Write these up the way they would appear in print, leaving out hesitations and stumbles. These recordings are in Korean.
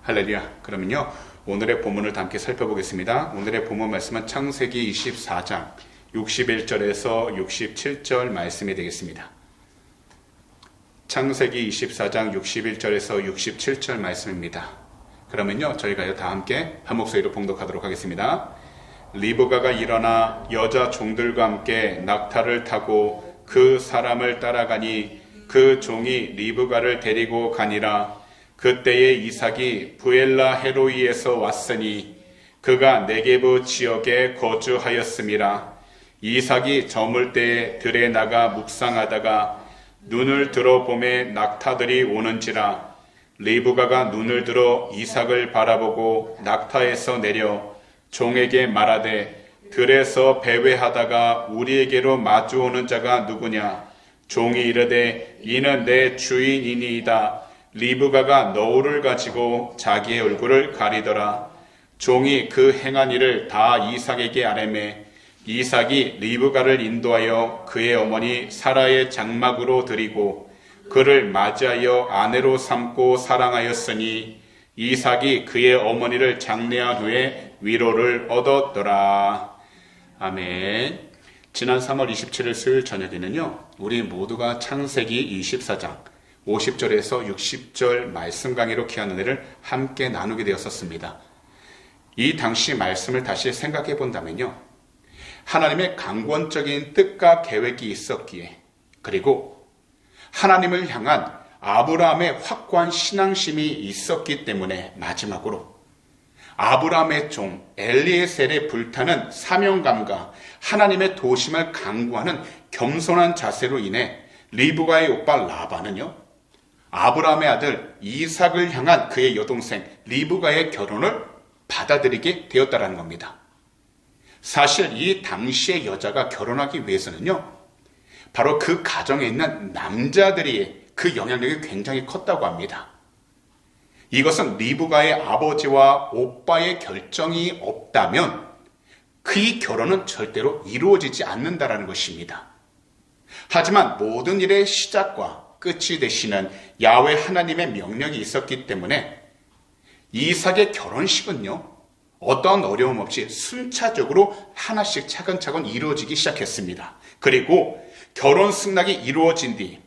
할렐루야. 그러면요, 오늘의 본문을 다 함께 살펴보겠습니다. 오늘의 본문 말씀은 창세기 24장 61절에서 67절 말씀이 되겠습니다. 창세기 24장 61절에서 67절 말씀입니다. 그러면요, 저희가 다 함께 한 목소리로 봉독하도록 하겠습니다. 리브가가 일어나 여자 종들과 함께 낙타를 타고 그 사람을 따라가니 그 종이 리브가를 데리고 가니라. 그때에 이삭이 부엘라 헤로이에서 왔으니 그가 네게브 지역에 거주하였음이라. 이삭이 저물 때에 들에 나가 묵상하다가 눈을 들어 보매 낙타들이 오는지라. 리브가가 눈을 들어 이삭을 바라보고 낙타에서 내려 종에게 말하되 들에서 배회하다가 우리에게로 마주오는 자가 누구냐. 종이 이르되 이는 내 주인이니이다. 리브가가 너울을 가지고 자기의 얼굴을 가리더라. 종이 그 행한 일을 다 이삭에게 아뢰매 이삭이 리브가를 인도하여 그의 어머니 사라의 장막으로 들이고 그를 맞이하여 아내로 삼고 사랑하였으니 이삭이 그의 어머니를 장례한 후에 위로를 얻었더라. 아멘. 지난 3월 27일 수요일 저녁에는요, 우리 모두가 창세기 24장 50절에서 60절 말씀 강의로 귀한 은혜를 함께 나누게 되었었습니다. 이 당시 말씀을 다시 생각해 본다면요, 하나님의 강권적인 뜻과 계획이 있었기에, 그리고 하나님을 향한 아브라함의 확고한 신앙심이 있었기 때문에 마지막으로 아브라함의 종 엘리에셀의 불타는 사명감과 하나님의 도심을 강구하는 겸손한 자세로 인해 리브가의 오빠 라반은요, 아브라함의 아들 이삭을 향한 그의 여동생 리브가의 결혼을 받아들이게 되었다는 겁니다. 사실 이 당시의 여자가 결혼하기 위해서는요, 바로 그 가정에 있는 남자들이 그 영향력이 굉장히 컸다고 합니다. 이것은 리브가의 아버지와 오빠의 결정이 없다면 그 결혼은 절대로 이루어지지 않는다는 것입니다. 하지만 모든 일의 시작과 끝이 되시는 야훼 하나님의 명령이 있었기 때문에 이삭의 결혼식은요, 어떠한 어려움 없이 순차적으로 하나씩 차근차근 이루어지기 시작했습니다. 그리고 결혼 승낙이 이루어진 뒤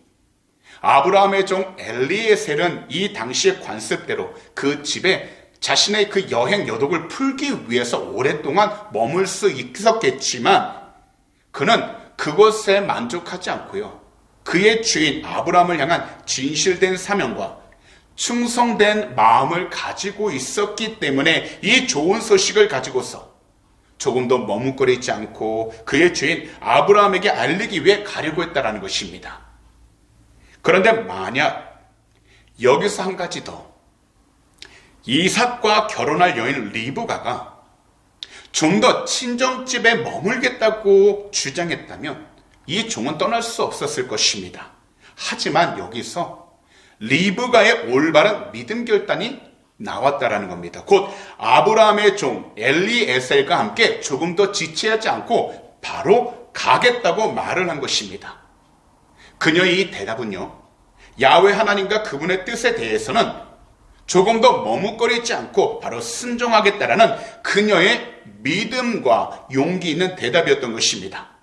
아브라함의 종 엘리에셀은 이 당시의 관습대로 그 집에 자신의 그 여행 여독을 풀기 위해서 오랫동안 머물 수 있었겠지만 그는 그것에 만족하지 않고요, 그의 주인 아브라함을 향한 진실된 사명과 충성된 마음을 가지고 있었기 때문에 이 좋은 소식을 가지고서 조금도 머뭇거리지 않고 그의 주인 아브라함에게 알리기 위해 가려고 했다는 것입니다. 그런데 만약 여기서 한 가지 더, 이삭과 결혼할 여인 리브가가 좀 더 친정집에 머물겠다고 주장했다면 이 종은 떠날 수 없었을 것입니다. 하지만 여기서 리브가의 올바른 믿음 결단이 나왔다라는 겁니다. 곧 아브라함의 종 엘리에셀과 함께 조금 더 지체하지 않고 바로 가겠다고 말을 한 것입니다. 그녀의 이 대답은요, 야훼 하나님과 그분의 뜻에 대해서는 조금 더 머뭇거리지 않고 바로 순종하겠다라는 그녀의 믿음과 용기 있는 대답이었던 것입니다.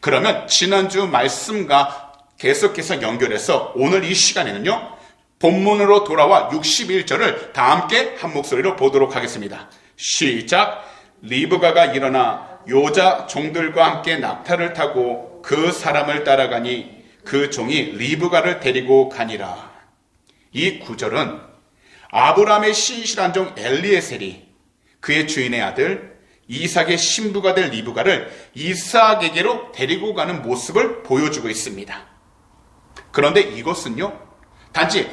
그러면 지난주 말씀과 계속해서 연결해서 오늘 이 시간에는요, 본문으로 돌아와 61절을 다 함께 한 목소리로 보도록 하겠습니다. 시작. 리브가가 일어나 여자 종들과 함께 낙타를 타고 그 사람을 따라가니 그 종이 리브가를 데리고 가니라. 이 구절은 아브라함의 신실한 종 엘리에셀이 그의 주인의 아들 이삭의 신부가 될 리브가를 이삭에게로 데리고 가는 모습을 보여주고 있습니다. 그런데 이것은요, 단지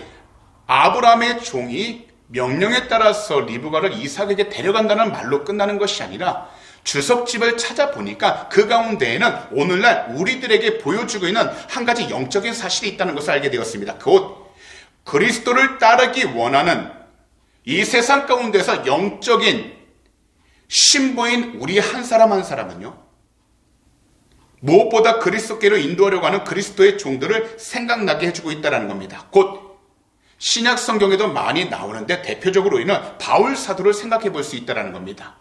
아브라함의 종이 명령에 따라서 리브가를 이삭에게 데려간다는 말로 끝나는 것이 아니라 주석집을 찾아보니까 그 가운데에는 오늘날 우리들에게 보여주고 있는 한 가지 영적인 사실이 있다는 것을 알게 되었습니다. 곧 그리스도를 따르기 원하는 이 세상 가운데서 영적인 신부인 우리 한 사람 한 사람은요, 무엇보다 그리스도께로 인도하려고 하는 그리스도의 종들을 생각나게 해주고 있다는 겁니다. 곧 신약 성경에도 많이 나오는데 대표적으로 우리는 바울 사도를 생각해 볼 수 있다는 겁니다.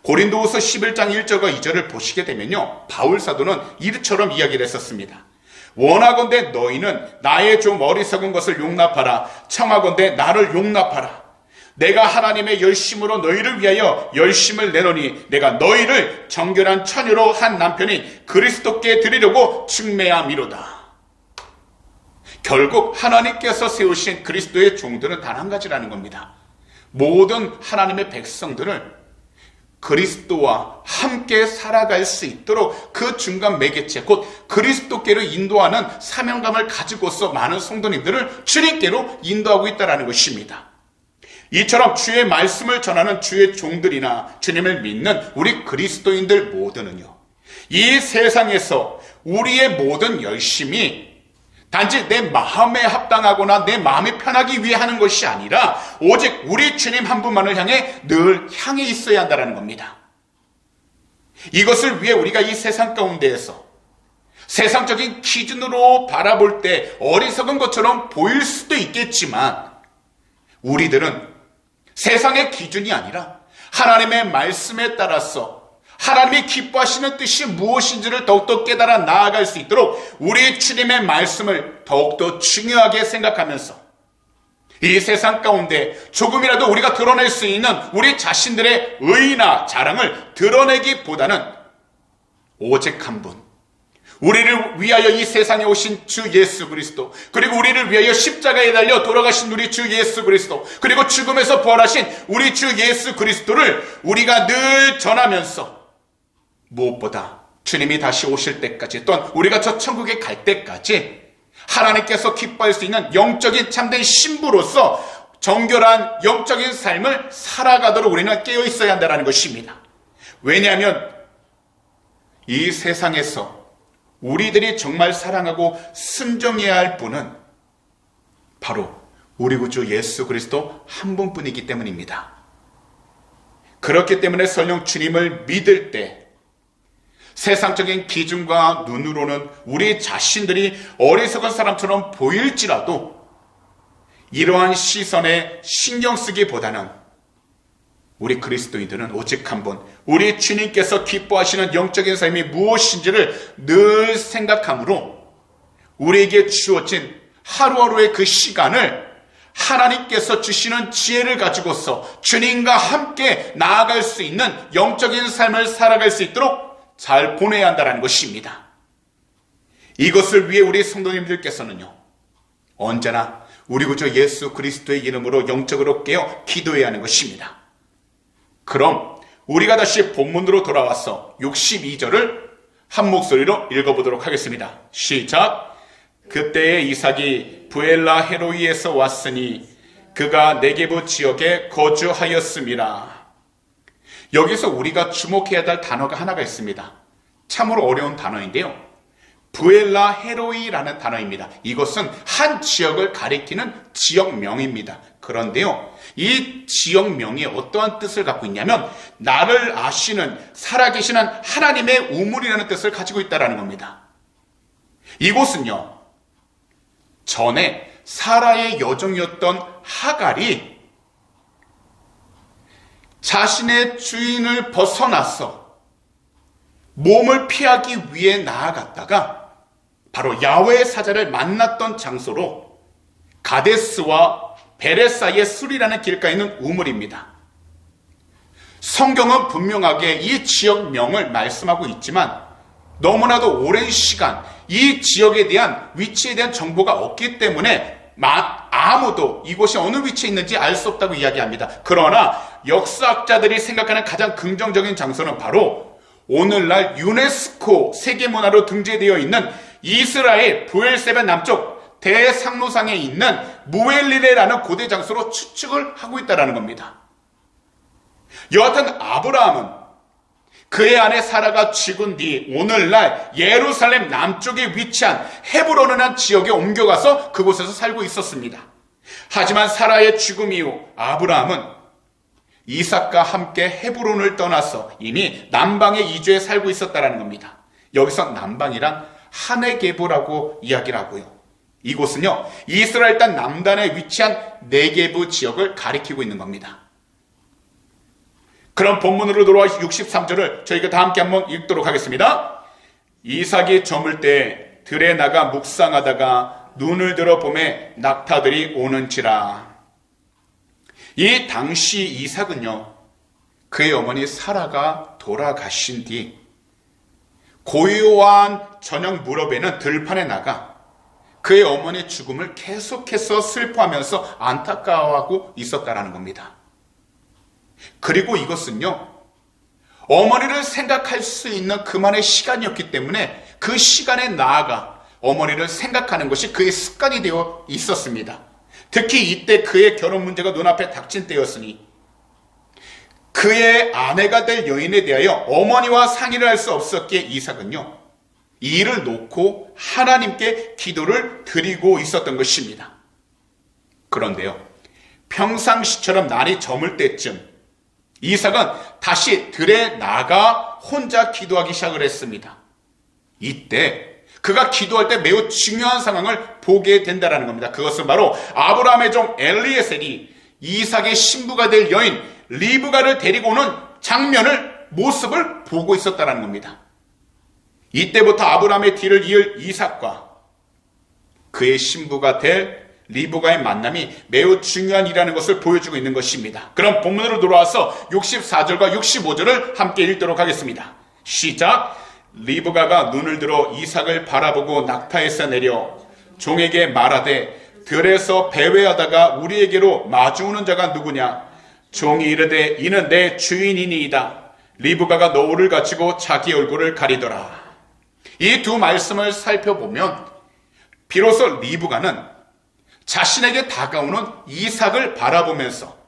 고린도후서 11장 1절과 2절을 보시게 되면요, 바울 사도는 이처럼 이야기를 했었습니다. 원하건대 너희는 나의 좀 어리석은 것을 용납하라. 청하건대 나를 용납하라. 내가 하나님의 열심으로 너희를 위하여 열심을 내노니 내가 너희를 정결한 처녀로 한 남편이 그리스도께 드리려고 충매함이로다. 결국 하나님께서 세우신 그리스도의 종들은 단 한 가지라는 겁니다. 모든 하나님의 백성들을 그리스도와 함께 살아갈 수 있도록 그 중간 매개체 곧 그리스도께로 인도하는 사명감을 가지고서 많은 성도님들을 주님께로 인도하고 있다는 것입니다. 이처럼 주의 말씀을 전하는 주의 종들이나 주님을 믿는 우리 그리스도인들 모두는요, 이 세상에서 우리의 모든 열심이 단지 내 마음에 합당하거나 내 마음이 편하기 위해 하는 것이 아니라 오직 우리 주님 한 분만을 향해 늘 향해 있어야 한다는 겁니다. 이것을 위해 우리가 이 세상 가운데에서 세상적인 기준으로 바라볼 때 어리석은 것처럼 보일 수도 있겠지만, 우리들은 세상의 기준이 아니라 하나님의 말씀에 따라서 하나님이 기뻐하시는 뜻이 무엇인지를 더욱더 깨달아 나아갈 수 있도록 우리 주님의 말씀을 더욱더 중요하게 생각하면서 이 세상 가운데 조금이라도 우리가 드러낼 수 있는 우리 자신들의 의나 자랑을 드러내기보다는 오직 한 분, 우리를 위하여 이 세상에 오신 주 예수 그리스도, 그리고 우리를 위하여 십자가에 달려 돌아가신 우리 주 예수 그리스도, 그리고 죽음에서 부활하신 우리 주 예수 그리스도를 우리가 늘 전하면서 무엇보다 주님이 다시 오실 때까지, 또한 우리가 저 천국에 갈 때까지 하나님께서 기뻐할 수 있는 영적인 참된 신부로서 정결한 영적인 삶을 살아가도록 우리는 깨어 있어야 한다는 것입니다. 왜냐하면 이 세상에서 우리들이 정말 사랑하고 순종해야 할 분은 바로 우리 구주 예수 그리스도 한 분뿐이기 때문입니다. 그렇기 때문에 설령 주님을 믿을 때 세상적인 기준과 눈으로는 우리 자신들이 어리석은 사람처럼 보일지라도 이러한 시선에 신경 쓰기보다는 우리 그리스도인들은 오직 한 분, 우리 주님께서 기뻐하시는 영적인 삶이 무엇인지를 늘 생각함으로 우리에게 주어진 하루하루의 그 시간을 하나님께서 주시는 지혜를 가지고서 주님과 함께 나아갈 수 있는 영적인 삶을 살아갈 수 있도록 잘 보내야 한다는 것입니다. 이것을 위해 우리 성도님들께서는요, 언제나 우리 구주 예수 그리스도의 이름으로 영적으로 깨어 기도해야 하는 것입니다. 그럼 우리가 다시 본문으로 돌아와서 62절을 한 목소리로 읽어보도록 하겠습니다. 시작. 그때에 이삭이 부엘라 헤로이에서 왔으니 그가 네게부 지역에 거주하였음이라. 여기서 우리가 주목해야 할 단어가 하나가 있습니다. 참으로 어려운 단어인데요, 부엘라 헤로이라는 단어입니다. 이것은 한 지역을 가리키는 지역명입니다. 그런데요, 이 지역명이 어떠한 뜻을 갖고 있냐면 나를 아시는 살아계시는 하나님의 우물이라는 뜻을 가지고 있다는 겁니다. 이곳은요, 전에 사라의 여종이었던 하갈이 자신의 주인을 벗어나서 몸을 피하기 위해 나아갔다가 바로 야훼의 사자를 만났던 장소로 가데스와 베레 사이의 술이라는 길가에 있는 우물입니다. 성경은 분명하게 이 지역명을 말씀하고 있지만 너무나도 오랜 시간 이 지역에 대한 위치에 대한 정보가 없기 때문에 아무도 이곳이 어느 위치에 있는지 알 수 없다고 이야기합니다. 그러나 역사학자들이 생각하는 가장 긍정적인 장소는 바로 오늘날 유네스코 세계문화로 등재되어 있는 이스라엘 부엘세벤 남쪽 대상로상에 있는 무엘리레라는 고대 장소로 추측을 하고 있다는 겁니다. 여하튼 아브라함은 그의 아내 사라가 죽은 뒤 오늘날 예루살렘 남쪽에 위치한 헤브론이라는 지역에 옮겨가서 그곳에서 살고 있었습니다. 하지만 사라의 죽음 이후 아브라함은 이삭과 함께 헤브론을 떠나서 이미 남방에 이주해 살고 있었다는 겁니다. 여기서 남방이란 하네게브라고 이야기를 하고요. 이곳은요, 이스라엘 땅 남단에 위치한 네게브 지역을 가리키고 있는 겁니다. 그럼 본문으로 돌아와 63절을 저희가 다 함께 한번 읽도록 하겠습니다. 이삭이 저물 때 들에 나가 묵상하다가 눈을 들어 보매 낙타들이 오는지라. 이 당시 이삭은요, 그의 어머니 사라가 돌아가신 뒤 고요한 저녁 무렵에는 들판에 나가 그의 어머니의 죽음을 계속해서 슬퍼하면서 안타까워하고 있었다라는 겁니다. 그리고 이것은요, 어머니를 생각할 수 있는 그만의 시간이었기 때문에 그 시간에 나아가 어머니를 생각하는 것이 그의 습관이 되어 있었습니다. 특히 이때 그의 결혼 문제가 눈앞에 닥친 때였으니 그의 아내가 될 여인에 대하여 어머니와 상의를 할 수 없었기에 이삭은요, 이 일을 놓고 하나님께 기도를 드리고 있었던 것입니다. 그런데요, 평상시처럼 날이 저물 때쯤 이삭은 다시 들에 나가 혼자 기도하기 시작을 했습니다. 이때 그가 기도할 때 매우 중요한 상황을 보게 된다는 겁니다. 그것은 바로 아브라함의 종 엘리에셀이 이삭의 신부가 될 여인 리브가를 데리고 오는 모습을 보고 있었다는 겁니다. 이때부터 아브라함의 뒤를 이을 이삭과 그의 신부가 될 리브가의 만남이 매우 중요한 일이라는 것을 보여주고 있는 것입니다. 그럼 본문으로 돌아와서 64절과 65절을 함께 읽도록 하겠습니다. 시작. 리브가가 눈을 들어 이삭을 바라보고 낙타에서 내려 종에게 말하되 들에서 배회하다가 우리에게로 마주오는 자가 누구냐? 종이 이르되 이는 내 주인이니이다. 리브가가 노울을 갖추고 자기 얼굴을 가리더라. 이 두 말씀을 살펴보면 비로소 리브가는 자신에게 다가오는 이삭을 바라보면서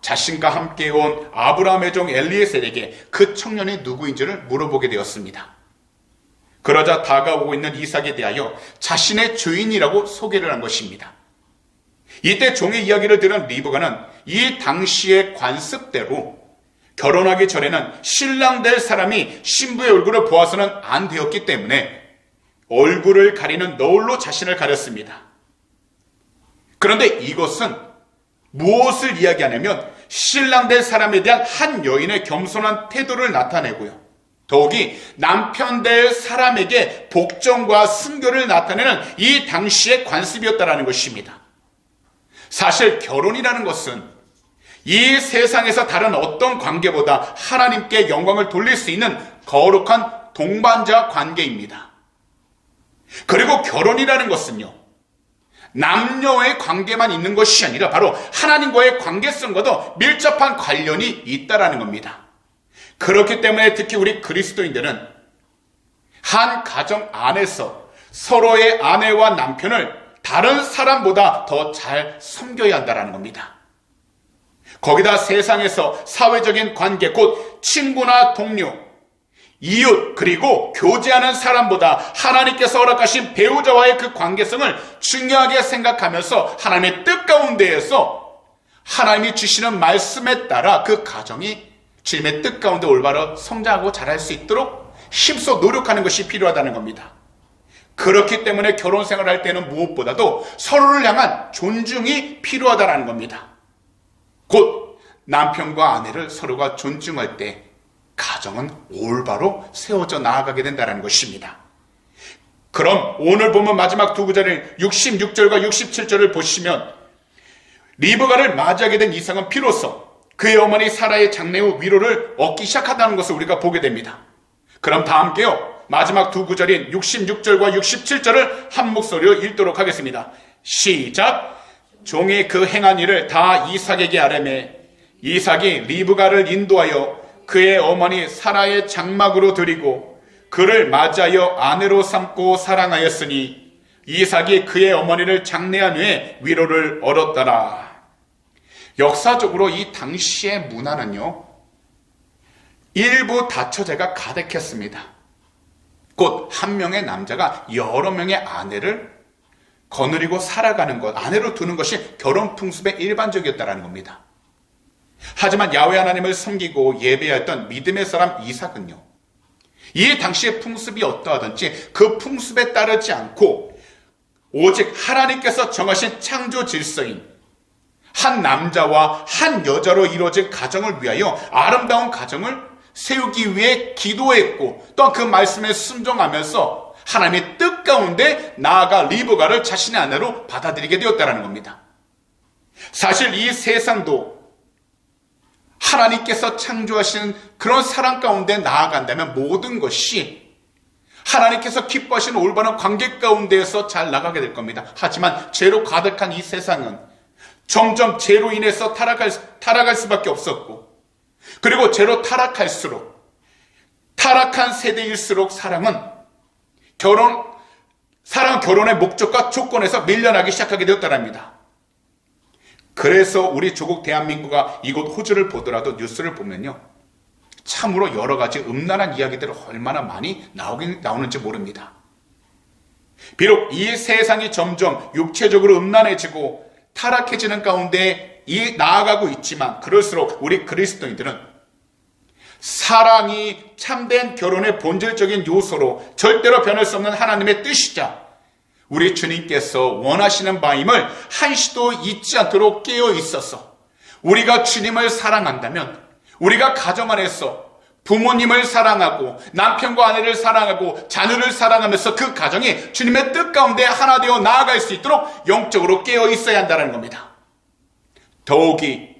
자신과 함께 온 아브라함의 종 엘리에셀에게 그 청년이 누구인지를 물어보게 되었습니다. 그러자 다가오고 있는 이삭에 대하여 자신의 주인이라고 소개를 한 것입니다. 이때 종의 이야기를 들은 리브가는 이 당시의 관습대로 결혼하기 전에는 신랑 될 사람이 신부의 얼굴을 보아서는 안 되었기 때문에 얼굴을 가리는 너울로 자신을 가렸습니다. 그런데 이것은 무엇을 이야기하냐면 신랑 될 사람에 대한 한 여인의 겸손한 태도를 나타내고요, 더욱이 남편 될 사람에게 복종과 순교를 나타내는 이 당시의 관습이었다는 것입니다. 사실 결혼이라는 것은 이 세상에서 다른 어떤 관계보다 하나님께 영광을 돌릴 수 있는 거룩한 동반자 관계입니다. 그리고 결혼이라는 것은요, 남녀의 관계만 있는 것이 아니라 바로 하나님과의 관계성과도 밀접한 관련이 있다라는 겁니다. 그렇기 때문에 특히 우리 그리스도인들은 한 가정 안에서 서로의 아내와 남편을 다른 사람보다 더 잘 섬겨야 한다는 겁니다. 거기다 세상에서 사회적인 관계, 곧 친구나 동료, 이웃, 그리고 교제하는 사람보다 하나님께서 허락하신 배우자와의 그 관계성을 중요하게 생각하면서 하나님의 뜻 가운데에서 하나님이 주시는 말씀에 따라 그 가정이 주님의 뜻 가운데 올바로 성장하고 자랄 수 있도록 힘써 노력하는 것이 필요하다는 겁니다. 그렇기 때문에 결혼 생활을 할 때는 무엇보다도 서로를 향한 존중이 필요하다는 겁니다. 곧 남편과 아내를 서로가 존중할 때 가정은 올바로 세워져 나아가게 된다는 것입니다. 그럼 오늘 보면 마지막 두 구절을 66절과 67절을 보시면 리브가를 맞이하게 된 이삭은 비로소 그의 어머니 사라의 장례 후 위로를 얻기 시작한다는 것을 우리가 보게 됩니다. 그럼 다 함께요, 마지막 두 구절인 66절과 67절을 한 목소리로 읽도록 하겠습니다. 시작. 종이 그 행한 일을 다 이삭에게 아뢰매 이삭이 리브가를 인도하여 그의 어머니 사라의 장막으로 들이고 그를 맞이하여 아내로 삼고 사랑하였으니 이삭이 그의 어머니를 장례한 후에 위로를 얻었더라. 역사적으로 이 당시의 문화는요, 일부 다처제가 가득했습니다. 곧 한 명의 남자가 여러 명의 아내를 거느리고 살아가는 것, 아내로 두는 것이 결혼 풍습의 일반적이었다는 겁니다. 하지만 야훼 하나님을 섬기고 예배했던 믿음의 사람 이삭은요, 이 당시의 풍습이 어떠하든지 그 풍습에 따르지 않고 오직 하나님께서 정하신 창조 질서인 한 남자와 한 여자로 이루어진 가정을 위하여 아름다운 가정을 세우기 위해 기도했고 또한 그 말씀에 순종하면서 하나님의 뜻 가운데 나아가 리브가를 자신의 아내로 받아들이게 되었다는 겁니다. 사실 이 세상도 하나님께서 창조하신 그런 사랑 가운데 나아간다면 모든 것이 하나님께서 기뻐하시는 올바른 관계 가운데에서 잘 나가게 될 겁니다. 하지만 죄로 가득한 이 세상은 점점 죄로 인해서 타락할 수밖에 없었고, 그리고 죄로 타락할수록, 타락한 세대일수록 사랑은 결혼의 목적과 조건에서 밀려나기 시작하게 되었다랍니다. 그래서 우리 조국 대한민국과 이곳 호주를 보더라도 뉴스를 보면요, 참으로 여러 가지 음란한 이야기들이 얼마나 많이 나오는지 모릅니다. 비록 이 세상이 점점 육체적으로 음란해지고 타락해지는 가운데 나아가고 있지만, 그럴수록 우리 그리스도인들은 사랑이 참된 결혼의 본질적인 요소로 절대로 변할 수 없는 하나님의 뜻이자 우리 주님께서 원하시는 바임을 한시도 잊지 않도록 깨어 있어서 우리가 주님을 사랑한다면, 우리가 가정 안에서 부모님을 사랑하고 남편과 아내를 사랑하고 자녀를 사랑하면서 그 가정이 주님의 뜻 가운데 하나 되어 나아갈 수 있도록 영적으로 깨어 있어야 한다는 겁니다. 더욱이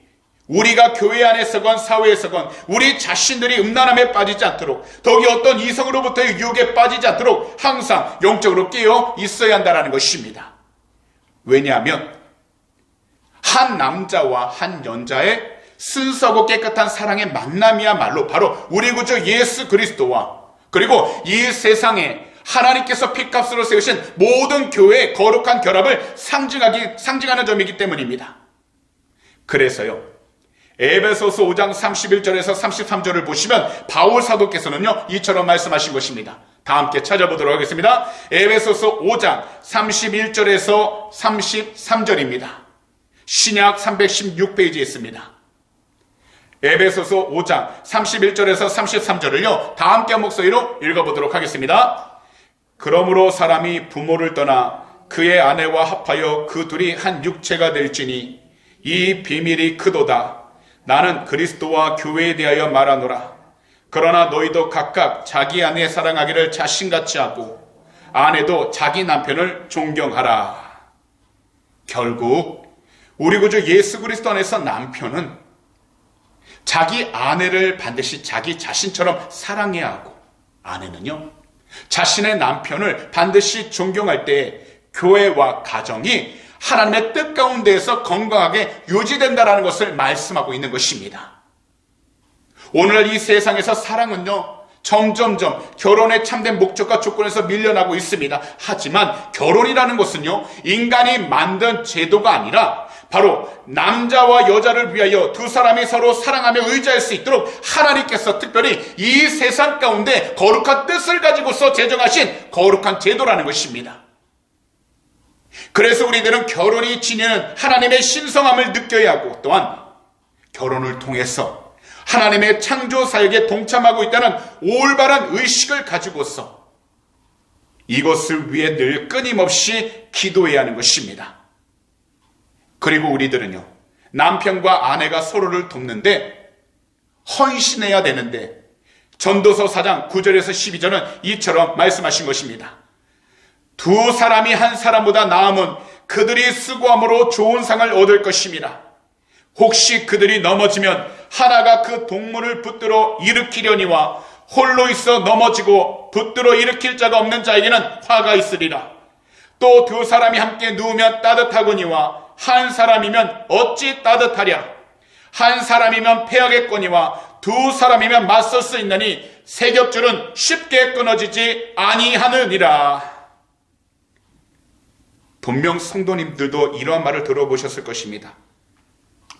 우리가 교회 안에서건 사회에서건 우리 자신들이 음란함에 빠지지 않도록, 더욱이 어떤 이성으로부터의 유혹에 빠지지 않도록 항상 영적으로 깨어 있어야 한다는 것입니다. 왜냐하면 한 남자와 한 여자의 순수하고 깨끗한 사랑의 만남이야말로 바로 우리 구주 예수 그리스도와, 그리고 이 세상에 하나님께서 피값으로 세우신 모든 교회의 거룩한 결합을 상징하는 점이기 때문입니다. 그래서요, 에베소서 5장 31절에서 33절을 보시면 바울 사도께서는요, 이처럼 말씀하신 것입니다. 다 함께 찾아보도록 하겠습니다. 에베소서 5장 31절에서 33절입니다. 신약 316페이지에 있습니다. 에베소서 5장 31절에서 33절을요, 다 함께 한 목소리로 읽어보도록 하겠습니다. 그러므로 사람이 부모를 떠나 그의 아내와 합하여 그 둘이 한 육체가 될지니 이 비밀이 크도다. 나는 그리스도와 교회에 대하여 말하노라. 그러나 너희도 각각 자기 아내 사랑하기를 자신같이 하고 아내도 자기 남편을 존경하라. 결국 우리 구주 예수 그리스도 안에서 남편은 자기 아내를 반드시 자기 자신처럼 사랑해야 하고, 아내는요, 자신의 남편을 반드시 존경할 때 교회와 가정이 하나님의 뜻 가운데에서 건강하게 유지된다는 것을 말씀하고 있는 것입니다. 오늘날 이 세상에서 사랑은요, 점점점 결혼의 참된 목적과 조건에서 밀려나고 있습니다. 하지만 결혼이라는 것은요, 인간이 만든 제도가 아니라 바로 남자와 여자를 위하여 두 사람이 서로 사랑하며 의지할 수 있도록 하나님께서 특별히 이 세상 가운데 거룩한 뜻을 가지고서 제정하신 거룩한 제도라는 것입니다. 그래서 우리들은 결혼이 지니는 하나님의 신성함을 느껴야 하고, 또한 결혼을 통해서 하나님의 창조 사역에 동참하고 있다는 올바른 의식을 가지고서 이것을 위해 늘 끊임없이 기도해야 하는 것입니다. 그리고 우리들은요, 남편과 아내가 서로를 돕는데 헌신해야 되는데, 전도서 4장 9절에서 12절은 이처럼 말씀하신 것입니다. 두 사람이 한 사람보다 나음은 그들이 수고함으로 좋은 상을 얻을 것입니다. 혹시 그들이 넘어지면 하나가 그 동물을 붙들어 일으키려니와 홀로 있어 넘어지고 붙들어 일으킬 자가 없는 자에게는 화가 있으리라. 또 두 사람이 함께 누우면 따뜻하거니와 한 사람이면 어찌 따뜻하랴. 한 사람이면 패하겠거니와 두 사람이면 맞설 수 있나니 세 겹줄은 쉽게 끊어지지 아니하느니라. 분명 성도님들도 이러한 말을 들어보셨을 것입니다.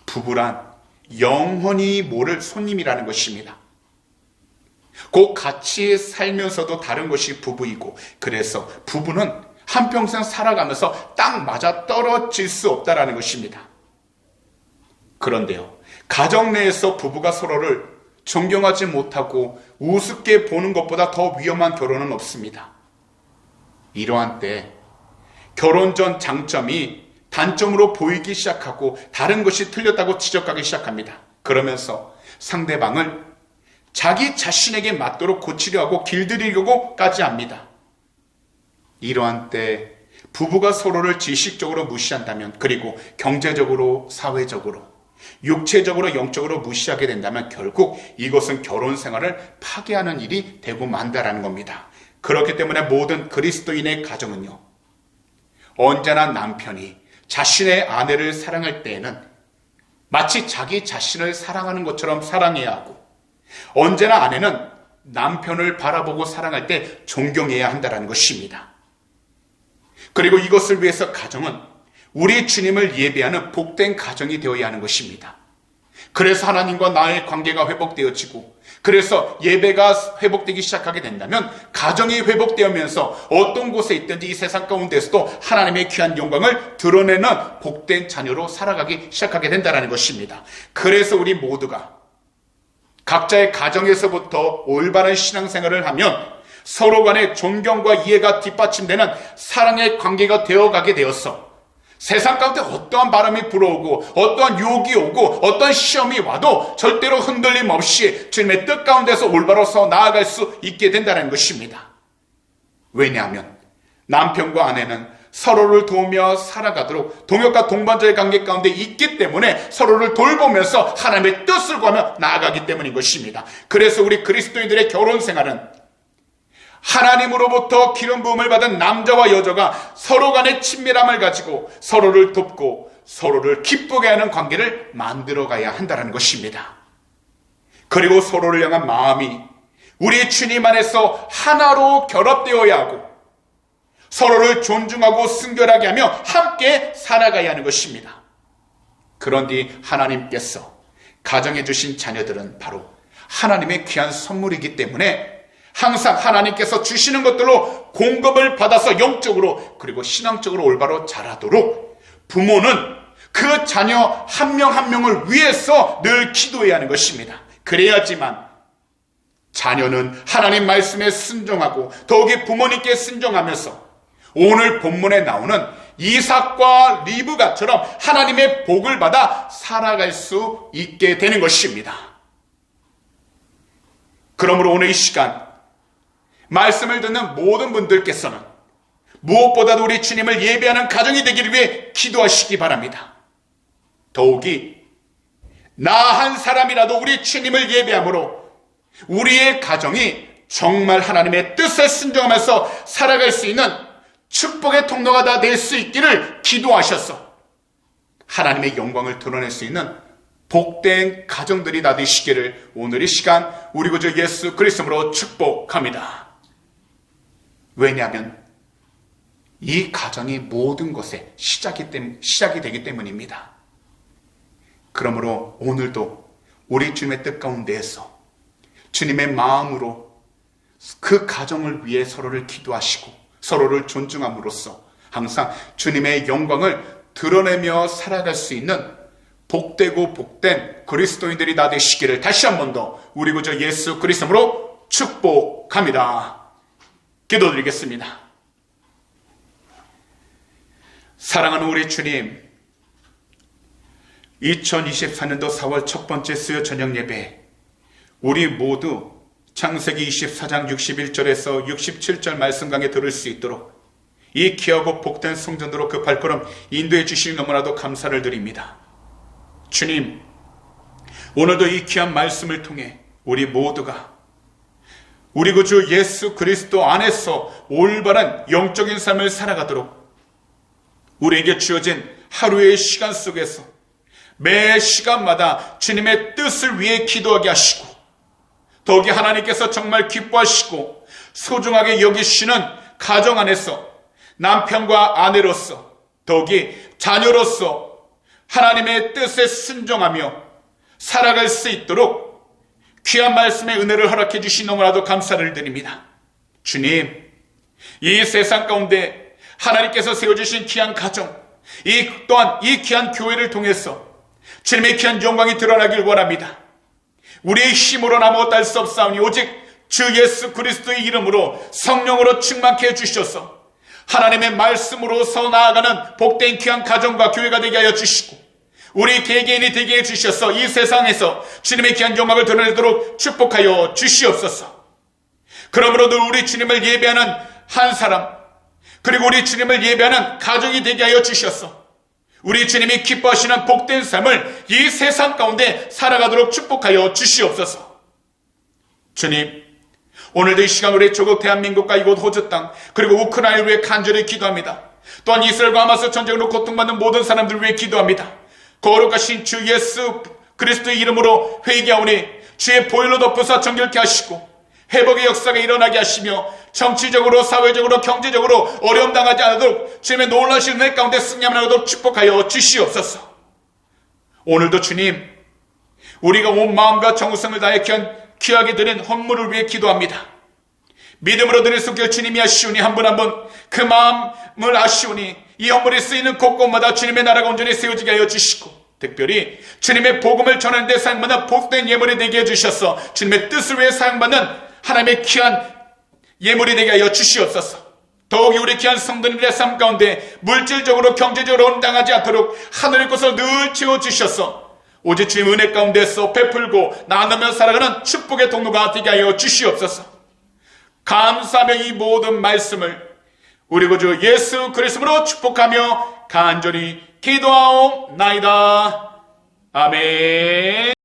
부부란 영원히 모를 손님이라는 것입니다. 곧 같이 살면서도 다른 것이 부부이고, 그래서 부부는 한평생 살아가면서 딱 맞아 떨어질 수 없다라는 것입니다. 그런데요, 가정 내에서 부부가 서로를 존경하지 못하고 우습게 보는 것보다 더 위험한 결혼은 없습니다. 이러한 때 결혼 전 장점이 단점으로 보이기 시작하고 다른 것이 틀렸다고 지적하기 시작합니다. 그러면서 상대방을 자기 자신에게 맞도록 고치려 하고 길들이려고까지 합니다. 이러한 때 부부가 서로를 지식적으로 무시한다면, 그리고 경제적으로, 사회적으로, 육체적으로, 영적으로 무시하게 된다면 결국 이것은 결혼 생활을 파괴하는 일이 되고 만다라는 겁니다. 그렇기 때문에 모든 그리스도인의 가정은요, 언제나 남편이 자신의 아내를 사랑할 때에는 마치 자기 자신을 사랑하는 것처럼 사랑해야 하고, 언제나 아내는 남편을 바라보고 사랑할 때 존경해야 한다는 것입니다. 그리고 이것을 위해서 가정은 우리 주님을 예배하는 복된 가정이 되어야 하는 것입니다. 그래서 하나님과 나의 관계가 회복되어지고, 그래서 예배가 회복되기 시작하게 된다면 가정이 회복되면서 어떤 곳에 있든지 이 세상 가운데서도 하나님의 귀한 영광을 드러내는 복된 자녀로 살아가기 시작하게 된다는 것입니다. 그래서 우리 모두가 각자의 가정에서부터 올바른 신앙생활을 하면 서로 간의 존경과 이해가 뒷받침되는 사랑의 관계가 되어가게 되었어. 세상 가운데 어떠한 바람이 불어오고 어떠한 유혹이 오고 어떠한 시험이 와도 절대로 흔들림 없이 주님의 뜻 가운데서 올바로서 나아갈 수 있게 된다는 것입니다. 왜냐하면 남편과 아내는 서로를 도우며 살아가도록 동역과 동반자의 관계 가운데 있기 때문에 서로를 돌보면서 하나님의 뜻을 구하며 나아가기 때문인 것입니다. 그래서 우리 그리스도인들의 결혼 생활은 하나님으로부터 기름 부음을 받은 남자와 여자가 서로 간의 친밀함을 가지고 서로를 돕고 서로를 기쁘게 하는 관계를 만들어가야 한다는 것입니다. 그리고 서로를 향한 마음이 우리 주님 안에서 하나로 결합되어야 하고 서로를 존중하고 순결하게 하며 함께 살아가야 하는 것입니다. 그런데 하나님께서 가정해 주신 자녀들은 바로 하나님의 귀한 선물이기 때문에 항상 하나님께서 주시는 것들로 공급을 받아서 영적으로 그리고 신앙적으로 올바로 자라도록 부모는 그 자녀 한 명 한 명을 위해서 늘 기도해야 하는 것입니다. 그래야지만 자녀는 하나님 말씀에 순종하고 더욱이 부모님께 순종하면서 오늘 본문에 나오는 이삭과 리브가처럼 하나님의 복을 받아 살아갈 수 있게 되는 것입니다. 그러므로 오늘 이 시간 말씀을 듣는 모든 분들께서는 무엇보다도 우리 주님을 예배하는 가정이 되기를 위해 기도하시기 바랍니다. 더욱이 나 한 사람이라도 우리 주님을 예배함으로 우리의 가정이 정말 하나님의 뜻에 순종하면서 살아갈 수 있는 축복의 통로가 다 될 수 있기를 기도하셔서 하나님의 영광을 드러낼 수 있는 복된 가정들이 다 되시기를 오늘 이 시간 우리 구주 예수 그리스도로 축복합니다. 왜냐하면 이 가정이 모든 것의 시작이 되기 때문입니다. 그러므로 오늘도 우리 주님의 뜻 가운데에서 주님의 마음으로 그 가정을 위해 서로를 기도하시고 서로를 존중함으로써 항상 주님의 영광을 드러내며 살아갈 수 있는 복되고 복된 그리스도인들이 다 되시기를 다시 한 번 더 우리 구주 예수 그리스도로 축복합니다. 기도드리겠습니다. 사랑하는 우리 주님, 2024년도 4월 첫 번째 수요 저녁 예배, 우리 모두 창세기 24장 61절에서 67절 말씀 강에 들을 수 있도록 이 귀하고 복된 성전으로 그 발걸음 인도해 주시니 너무나도 감사를 드립니다. 주님, 오늘도 이 귀한 말씀을 통해 우리 모두가 우리 구주 예수 그리스도 안에서 올바른 영적인 삶을 살아가도록 우리에게 주어진 하루의 시간 속에서 매 시간마다 주님의 뜻을 위해 기도하게 하시고 더욱이 하나님께서 정말 기뻐하시고 소중하게 여기시는 가정 안에서 남편과 아내로서 더욱이 자녀로서 하나님의 뜻에 순종하며 살아갈 수 있도록 귀한 말씀의 은혜를 허락해 주시 너무나도 감사를 드립니다. 주님, 이 세상 가운데 하나님께서 세워주신 귀한 가정, 또한 이 귀한 교회를 통해서 주님의 귀한 영광이 드러나길 원합니다. 우리의 힘으로는 아무것도 할 수 없사오니 오직 주 예수 그리스도의 이름으로 성령으로 충만케 해주셔서 하나님의 말씀으로서 나아가는 복된 귀한 가정과 교회가 되게 하여 주시고, 우리 개개인이 되게 해주셔서 이 세상에서 주님의 귀한 영광을 드러내도록 축복하여 주시옵소서. 그러므로도 우리 주님을 예배하는 한 사람, 그리고 우리 주님을 예배하는 가정이 되게 하여 주셔서 우리 주님이 기뻐하시는 복된 삶을 이 세상 가운데 살아가도록 축복하여 주시옵소서. 주님, 오늘도 이 시간 우리 조국 대한민국과 이곳 호주 땅, 그리고 우크라이나를 위해 간절히 기도합니다. 또한 이스라엘과 하마스 전쟁으로 고통받는 모든 사람들을 위해 기도합니다. 거룩하신 주 예수 그리스도의 이름으로 회개하오니 주의 보혈로 덮어서 정결케 하시고 회복의 역사가 일어나게 하시며 정치적으로, 사회적으로, 경제적으로 어려움 당하지 않도록 주님의 놀라신 은혜 가운데 승리하도록 축복하여 주시옵소서. 오늘도 주님, 우리가 온 마음과 정성을 다해 귀하게 드린 헌물을 위해 기도합니다. 믿음으로 드릴 속결 주님이 아시오니 한 분 한 분 그 마음을 아시오니 이 헌물이 쓰이는 곳곳마다 주님의 나라가 온전히 세워지게 하여 주시고, 특별히 주님의 복음을 전하는 데 사용받는 복된 예물이 되게 해주셔서 주님의 뜻을 위해 사용받는 하나님의 귀한 예물이 되게 하여 주시옵소서. 더욱이 우리 귀한 성도님들의 삶 가운데 물질적으로, 경제적으로 당하지 않도록 하늘의 것을 늘 채워주셔서 오직 주님 은혜 가운데서 베풀고 나누며 살아가는 축복의 통로가 되게 하여 주시옵소서. 감사하며 이 모든 말씀을 우리 구주 예수 그리스도로 축복하며 간절히 기도하옵나이다. 아멘.